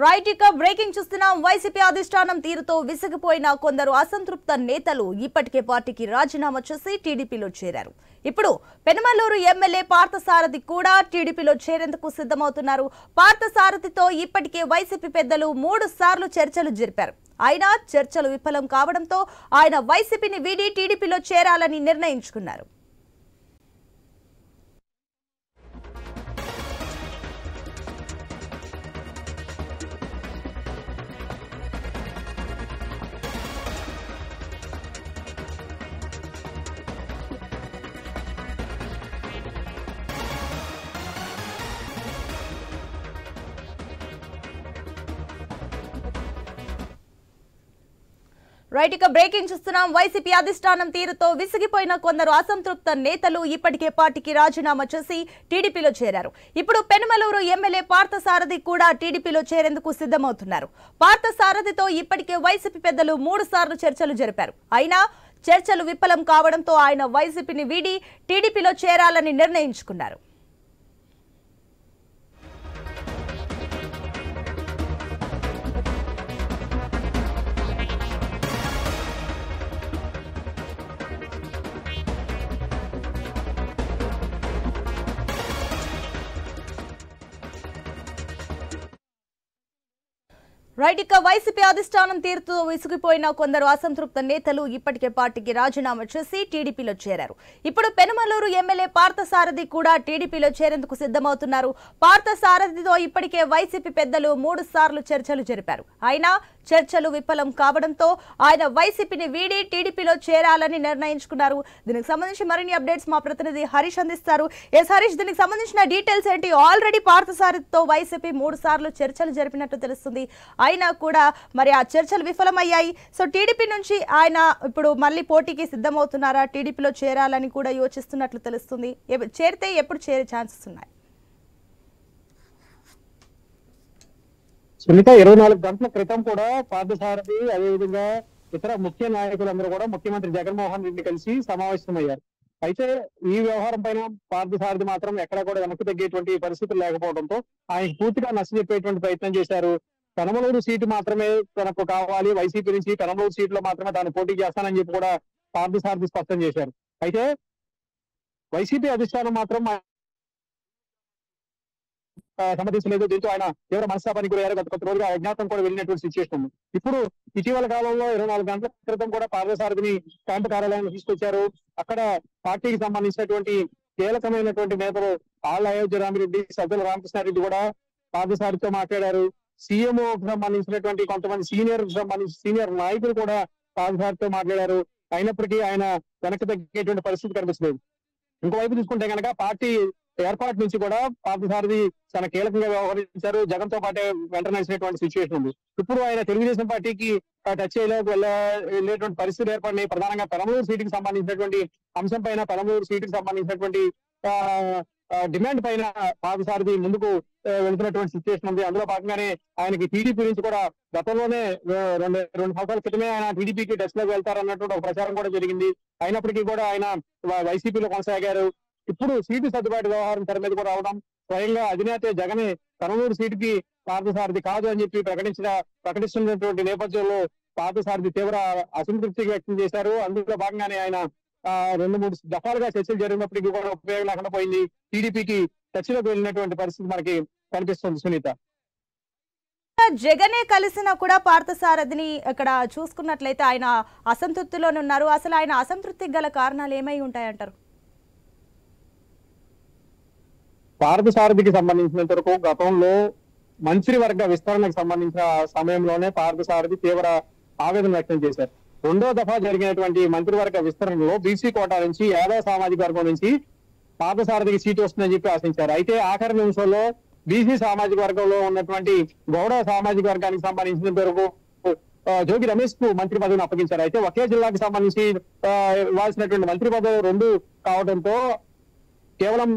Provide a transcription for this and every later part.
Right ఇక breaking చూస్తున్నాం. YCP అధిష్టానం తీరుతో విసిగిపోయిన కొందరు అసంతృప్త నేతలు ఇప్పటికే పార్టీకి రాజీనామా చేసి టీడీపీలో చేరారు. ఇప్పుడు పెనమలూరు ఎమ్మెల్యే పార్థసారథి కూడా టీడీపీలో చేరేందుకు సిద్ధమవుతున్నారు. పార్థసారథితో ఇప్పటికే వైసీపీ పెద్దలు 3 సార్లు చర్చలు జరిపారు. అయినా చర్చలు విఫలం కావడంతో ఆయన వైసీపీని వీడి టీడీపీలో చేరాలని నిర్ణయించుకున్నారు. రైట్ ఇక బ్రేకింగ్ చూస్తున్నాం. వైసీపీ అధిష్టానం తీరుతో విసిగిపోయిన కొందరు అసంతృప్త నేతలు ఇప్పటికే పార్టీకి రాజీనామా చేసి టీడీపీలో చేరారు. ఇప్పుడు పెనమలూరు ఎమ్మెల్యే పార్థసారథి కూడా టీడీపీలో చేరేందుకు సిద్ధమవుతున్నారు. పార్థసారథితో ఇప్పటికే వైసీపీ పెద్దలు 3 సార్లు చర్చలు జరిపారు. అయినా చర్చలు విఫలం కావడంతో ఆయన వైసీపీని వీడి టీడీపీలో చేరాలని నిర్ణయించుకున్నారు. రైట్ ఇక వైసీపీ అధిష్టానం తీరుతో విసిగిపోయిన కొందరు అసంతృప్త నేతలు ఇప్పటికే పార్టీకి రాజీనామా చేసి టీడీపీలో చేరారు. ఇప్పుడు పెనమలూరు ఎమ్మెల్యే పార్థసారథి కూడా టీడీపీలో చేరేందుకు సిద్ధమవుతున్నారు. పార్థసారథితో ఇప్పటికే వైసీపీ పెద్దలు 3 సార్లు చర్చలు జరిపారు. అయినా చర్చలు విఫలం కావడంతో ఆయన వైసీపీని వీడి టీడీపీలో చేరాలని నిర్ణయించుకున్నారు. దీనికి సంబంధించి మరిన్ని అప్డేట్స్ మా ప్రతినిధి హరీష్ అందిస్తారు. ఎస్ హరీష్, దీనికి సంబంధించిన డీటెయిల్స్ ఏంటి? ఆల్రెడీ పార్థసారథితో వైసీపీ 3 సార్లు చర్చలు జరిపినట్టు తెలుస్తుంది. అయినా కూడా మరి ఆ చర్చలు విఫలమయ్యాయి. సో టీడీపీ నుంచి ఆయన ఇప్పుడు మళ్ళీ పోటీకి సిద్ధమవుతున్నారా? టీడీపీలో చేరాలని కూడా యోచిస్తున్నట్లు తెలుస్తుంది. చేరితే ఎప్పుడు చేరే ఛాన్సెస్ ఉన్నాయి? సునీత, 24 గంటల క్రితం కూడా పార్థసారథి అదేవిధంగా ఇతర ముఖ్య నాయకులందరూ కూడా ముఖ్యమంత్రి జగన్మోహన్ రెడ్డి కలిసి సమావేశమయ్యారు. అయితే ఈ వ్యవహారం పైన పార్థసారథి మాత్రం ఎక్కడా కూడా వెనక్కి తగ్గేటువంటి పరిస్థితులు లేకపోవడంతో ఆయన పూర్తిగా నచ్చజెప్పేటువంటి ప్రయత్నం చేశారు. పెనమలూరు సీటు మాత్రమే తనకు కావాలి, వైసీపీ నుంచి పెనమలూరు సీట్లో మాత్రమే తాను పోటీ చేస్తానని చెప్పి కూడా పార్థసారథి స్పష్టం చేశారు. అయితే వైసీపీ అధిష్టానం మాత్రం సమ్మతించలేదు. దీంతో ఆయన తీవ్ర మనస్తాపానికి గురయ్యారు. గత కొద్ది రోజులుగా అజ్ఞాతం కూడా వెళ్ళినటువంటి సిచ్యువేషన్ ఉంది. ఇప్పుడు ఇటీవల కాలంలో 24 గంటల క్రితం కూడా పార్థసారథిని క్యాంపు కార్యాలయాన్ని తీసుకొచ్చారు. అక్కడ పార్టీకి సంబంధించినటువంటి కీలకమైనటువంటి నేతలు ఆళ్ల అయోధ్య రామిరెడ్డి, సజ్జల రామకృష్ణారెడ్డి కూడా పార్థసారథితో మాట్లాడారు. సీఎంఓకి సంబంధించినటువంటి కొంతమంది సీనియర్ నాయకులు కూడా పార్థసారథితో మాట్లాడారు. అయినప్పటికీ ఆయన వెనక్కి తగ్గేటువంటి పరిస్థితి కనిపిస్తుంది. ఇంకోవైపు చూసుకుంటే కనుక పార్టీ ఏర్పాటు నుంచి కూడా పార్థసారథి చాలా కీలకంగా వ్యవహరించారు. జగన్ తో పాటే వెంట నడిచినటువంటి సిచ్యువేషన్ ఉంది. ఇప్పుడు ఆయన తెలుగుదేశం పార్టీకి టచ్ వెళ్ళేటువంటి పరిస్థితులు ఏర్పడినాయి. ప్రధానంగా పెనమలూరు సీటుకి సంబంధించినటువంటి అంశం పైన, పెనమలూరు సీటుకి సంబంధించినటువంటి డిమాండ్ పైన పార్థసారథి ముందుకు వెళ్తున్నటువంటి సిచ్యువేషన్ ఉంది. అందులో భాగంగానే ఆయనకి టీడీపీ నుంచి కూడా గతంలోనే రెండు సంవత్సరాల క్రితమే ఆయన టీడీపీకి టచ్ లోకి వెళ్తారన్నటువంటి ఒక ప్రచారం కూడా జరిగింది. అయినప్పటికీ కూడా ఆయన వైసీపీలో కొనసాగారు. ఇప్పుడు సీటు సర్దుబాటు వ్యవహారం తెర మీద కూడా రావడం, స్వయంగా అధినేత జగన్ పెనమలూరు సీటుకి పార్థసారథి కాదు అని చెప్పి ప్రకటిస్తున్నటువంటి నేపథ్యంలో పార్థసారథి తీవ్ర అసంతృప్తి వ్యక్తం చేశారు. అందులో భాగంగానే ఆయన 2-3 దఫాలుగా చర్చలు జరిగినప్పటికీ కూడా ఉపయోగం లేకుండా పోయింది. టీడీపీకి చర్చలోకి వెళ్ళినటువంటి పరిస్థితి మనకి కనిపిస్తుంది. సునీత, జగనే కలిసినా కూడా పార్థసారథిని ఇక్కడ చూసుకున్నట్లయితే ఆయన అసంతృప్తిలోనే ఉన్నారు. అసలు ఆయన అసంతృప్తికి గల కారణాలు ఏమై ఉంటాయంటారు? పార్థసారథికి సంబంధించినంత వరకు గతంలో మంత్రివర్గ విస్తరణకు సంబంధించిన సమయంలోనే పార్థసారథి తీవ్ర ఆవేదన వ్యక్తం చేశారు. 2వ దఫా జరిగినటువంటి మంత్రివర్గ విస్తరణలో బీసీ కోటా నుంచి, యాదవ సామాజిక వర్గం నుంచి పార్థసారథికి సీటు వస్తుందని చెప్పి ఆశించారు. అయితే ఆఖరి నిమిషంలో బీసీ సామాజిక వర్గంలో ఉన్నటువంటి గౌడ సామాజిక వర్గానికి సంబంధించినంత వరకు జోగి రమేష్ కు మంత్రి పదవిని అప్పగించారు. అయితే ఒకే జిల్లాకి సంబంధించి ఇవ్వాల్సినటువంటి మంత్రి పదవి 2 కావడంతో కేవలం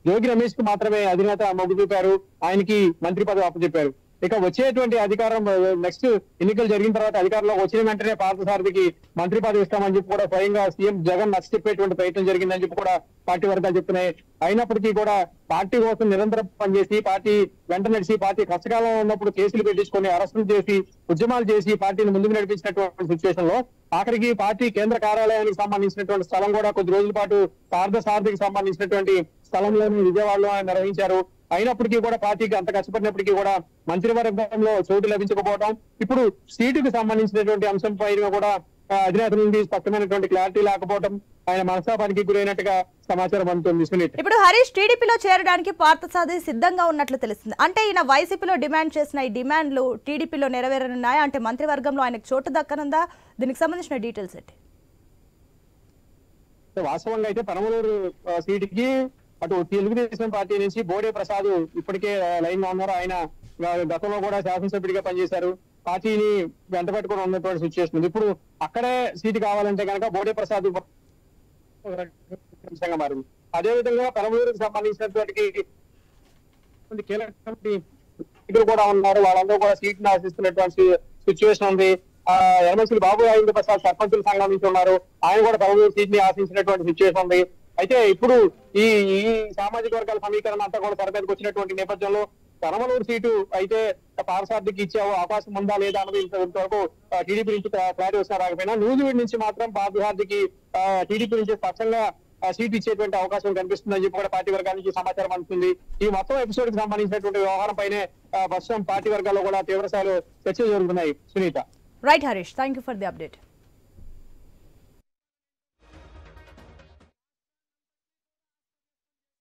జోగి రమేష్ కు మాత్రమే అధినేత మొగ్గు చూపారు. ఆయనకి మంత్రి పదవి అప్పచెప్పారు. ఇక వచ్చేటువంటి అధికారం నెక్స్ట్ ఎన్నికలు జరిగిన తర్వాత అధికారంలోకి వచ్చిన వెంటనే పార్థసారథికి మంత్రి పదవి ఇస్తామని చెప్పి కూడా స్వయంగా సీఎం జగన్ నచ్చ చెప్పేటువంటి ప్రయత్నం జరిగిందని చెప్పి కూడా పార్టీ వర్గాలు చెప్తున్నాయి. అయినప్పటికీ కూడా పార్టీ కోసం నిరంతరం పనిచేసి పార్టీ వెంట నడిచి పార్టీ కష్టకాలంలో ఉన్నప్పుడు కేసులు పెట్టించుకొని అరెస్టులు చేసి ఉద్యమాలు చేసి పార్టీని ముందుకు నడిపించినటువంటి సిచ్యువేషన్ లో ఆఖరికి పార్టీ కేంద్ర కార్యాలయానికి సంబంధించినటువంటి స్థలం కూడా కొద్ది రోజుల పాటు పార్థసారథికి సంబంధించినటువంటి స్థలంలోని విజయవాడలో ఆయన నిర్వహించారు. అయినప్పటికీ కూడా పార్టీకి అంత కష్టపడినప్పటికీ కూడా మంత్రివర్గంలో చోటు లభించకపోవడం, ఇప్పుడు సీటుకు సంబంధించినటువంటి అంశం పైన కూడా అధినేత నుండి స్పష్టమైనటువంటి క్లారిటీ లేకపోవడం ఆయన మనస్తాపానికి గురైనట్టుగా సమాచారం అందుతుంది. సునీత, ఇప్పుడు హరీష్ టీడీపీలో చేరడానికి పార్థసారథి సిద్ధంగా ఉన్నట్లు తెలుస్తుంది. అంటే ఈయన వైసీపీలో డిమాండ్ చేసిన ఈ డిమాండ్లు టీడీపీలో నెరవేరనున్నాయా? అంటే మంత్రివర్గంలో ఆయనకు చోటు దక్కనుందా? దీనికి సంబంధించిన డీటెయిల్స్ ఏంటి? వాస్తవంగా అయితే పెనమలూరు సీటుకి అటు తెలుగుదేశం పార్టీ నుంచి బోడే ప్రసాద్ ఇప్పటికే లైన్ లో ఉన్నారు. ఆయన గతంలో కూడా శాసనసభ్యుడిగా పనిచేశారు. పార్టీని వెంట పెట్టుకుని ఉన్నటువంటి సిచ్యువేషన్ ఉంది. ఇప్పుడు అక్కడే సీటు కావాలంటే కనుక బోడే ప్రసాద్ అంశంగా మారింది. అదేవిధంగా పెనమలూరుకు సంబంధించినటువంటి కీలక కూడా ఉన్నారు. వాళ్ళందరూ కూడా సీట్ని ఆశిస్తున్నటువంటి సిచ్యువేషన్ ఉంది. ఎమ్మెల్సీ బాబు రాజేంద్ర ప్రసాద్ సర్పంచుల సంఘం నుంచి ఉన్నారు. ఆయన కూడా పెనమలూరు సీట్ ని ఆశించినటువంటి సిచ్యువేషన్ ఉంది. అయితే ఇప్పుడు ఈ సామాజిక వర్గాల సమీకరణ అంతా కూడా తెర మీదకి వచ్చినటువంటి నేపథ్యంలో పెనమలూరు సీటు అయితే పార్థసారథికి ఇచ్చే అవకాశం ఉందా లేదా అన్నది ఇంతవరకు టీడీపీ నుంచి క్లారిటీ వచ్చినా రాకపోయినా నూజివీడు నుంచి మాత్రం పార్థసారథికి టీడీపీ నుంచి స్పష్టంగా సీట్ ఇచ్చేటువంటి అవకాశం కనిపిస్తుందని చెప్పి కూడా పార్టీ వర్గాల నుంచి సమాచారం అందుతుంది. ఈ మొత్తం ఎపిసోడ్ కి సంబంధించినటువంటి వ్యవహారం పైనే ప్రస్తుతం పార్టీ వర్గాల్లో కూడా తీవ్ర స్థాయిలో చర్చలు జరుగుతున్నాయి. Sunitha, right Harish, thank you for the update.